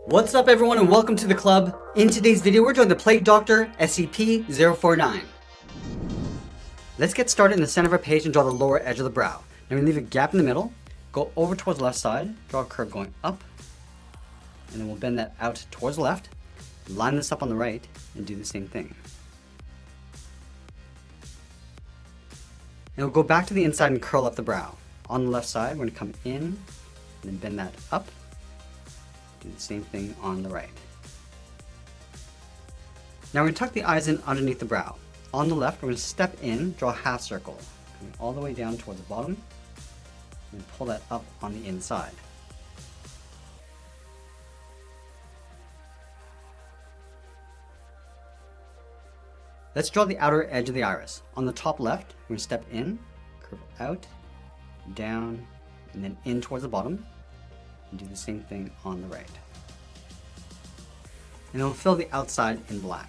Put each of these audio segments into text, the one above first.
What's up everyone and welcome to the club. In today's video we're doing the Plague Doctor SCP-049. Let's get started in the center of our page and draw the lower edge of the brow. Now we're going to leave a gap in the middle, go over towards the left side, draw a curve going up, and then we'll bend that out towards the left, line this up on the right, and do the same thing. And we'll go back to the inside and curl up the brow. On the left side we're going to come in, and then bend that up. Do the same thing on the right. Now we're going to tuck the eyes in underneath the brow. On the left, we're going to step in, draw a half circle, coming all the way down towards the bottom, and pull that up on the inside. Let's draw the outer edge of the iris. On the top left, we're going to step in, curve out, down, and then in towards the bottom. And do the same thing on the right. And then we'll fill the outside in black.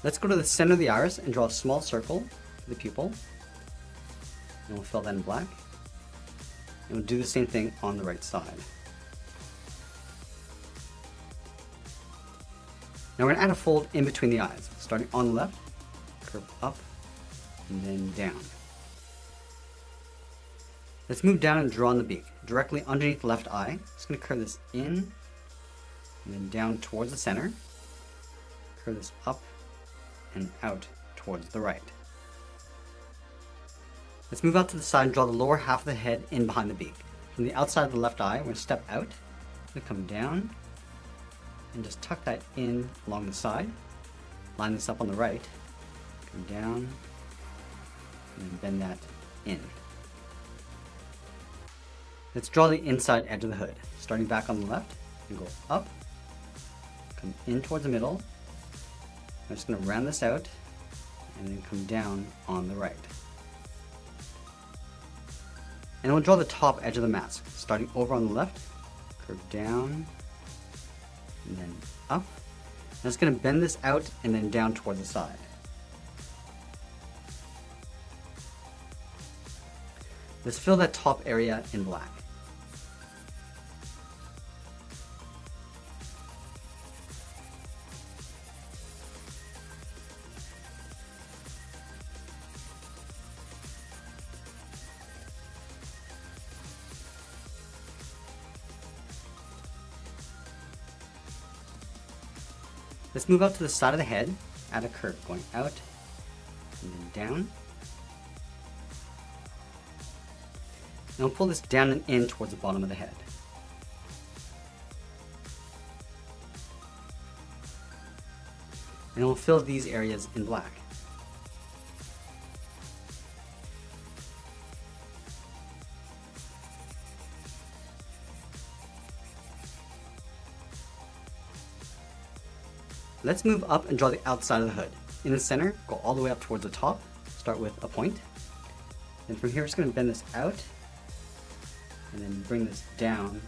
Let's go to the center of the iris and draw a small circle for the pupil. And we'll fill that in black. And we'll do the same thing on the right side. Now we're going to add a fold in between the eyes, starting on the left, curve up, and then down. Let's move down and draw on the beak, directly underneath the left eye. Just going to curve this in, and then down towards the center. Curve this up and out towards the right. Let's move out to the side and draw the lower half of the head in behind the beak. From the outside of the left eye, we're going to step out, we're going to come down, and just tuck that in along the side. Line this up on the right, come down, and then bend that in. Let's draw the inside edge of the hood. Starting back on the left, and go up, come in towards the middle. I'm just going to round this out, and then come down on the right. And we'll draw the top edge of the mask. Starting over on the left, curve down, and then up. And it's going to bend this out and then down towards the side. Let's fill that top area in black. Let's move out to the side of the head, add a curve going out and then down. And we'll pull this down and in towards the bottom of the head. And we'll fill these areas in black. Let's move up and draw the outside of the hood. In the center, go all the way up towards the top, start with a point. And from here, we're just going to bend this out, and then bring this down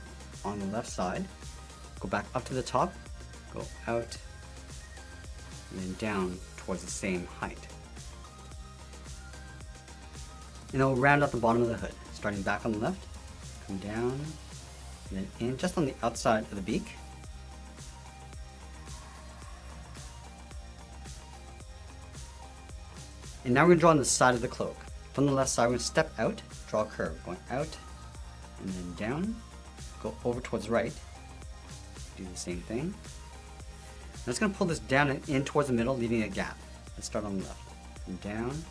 on the left side. Go back up to the top, go out, and then down towards the same height. And then we'll round out the bottom of the hood, starting back on the left, come down, and then in just on the outside of the beak. And now we're going to draw on the side of the cloak. From the left side, we're going to step out, draw a curve, going out, and then down, go over towards the right, do the same thing. Now it's going to pull this down and in towards the middle, leaving a gap. Let's start on the left. Come down,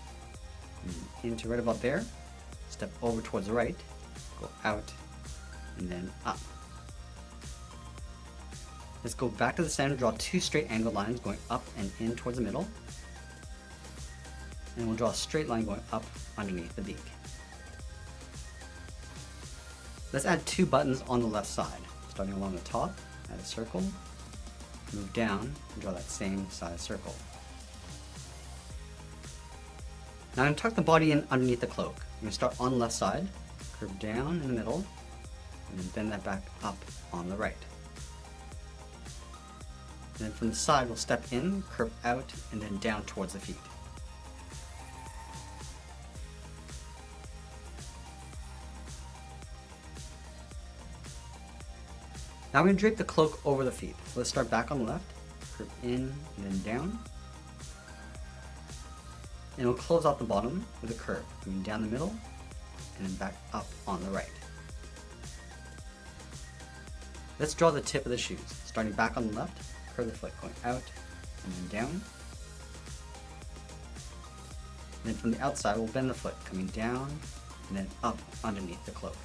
and into right about there, step over towards the right, go out, and then up. Let's go back to the center, draw two straight angled lines going up and in towards the middle. And we'll draw a straight line going up underneath the beak. Let's add two buttons on the left side. Starting along the top, add a circle, move down, and draw that same size circle. Now I'm going to tuck the body in underneath the cloak. I'm going to start on the left side, curve down in the middle, and then bend that back up on the right. And then from the side, we'll step in, curve out, and then down towards the feet. Now we're going to drape the cloak over the feet. So let's start back on the left, curve in, and then down. And we'll close out the bottom with a curve, moving down the middle, and then back up on the right. Let's draw the tip of the shoes. Starting back on the left, curve the foot going out and then down. And then from the outside, we'll bend the foot, coming down and then up underneath the cloak.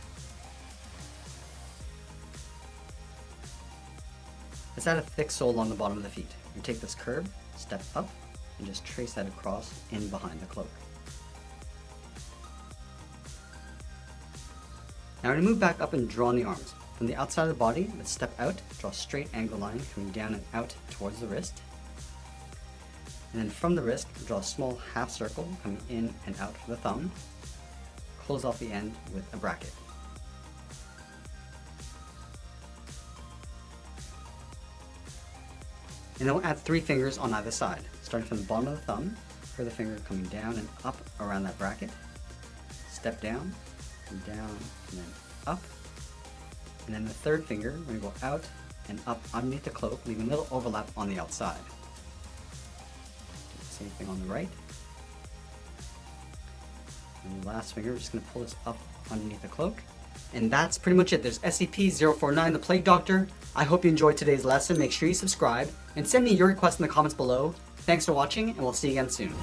Let's add a thick sole on the bottom of the feet. We take this curve, step up, and just trace that across in behind the cloak. Now we're going to move back up and draw on the arms. From the outside of the body, let's step out, draw a straight angle line coming down and out towards the wrist. And then from the wrist, draw a small half circle coming in and out for the thumb. Close off the end with a bracket. And then we'll add 3 fingers on either side, starting from the bottom of the thumb, for the finger coming down and up around that bracket. Step down, and down, and then up. And then the third finger, we're going to go out and up underneath the cloak, leaving a little overlap on the outside. Do the same thing on the right. And the last finger, we're just going to pull this up underneath the cloak. And that's pretty much it. There's SCP-049, the Plague Doctor. I hope you enjoyed today's lesson. Make sure you subscribe and send me your requests in the comments below. Thanks for watching, and we'll see you again soon.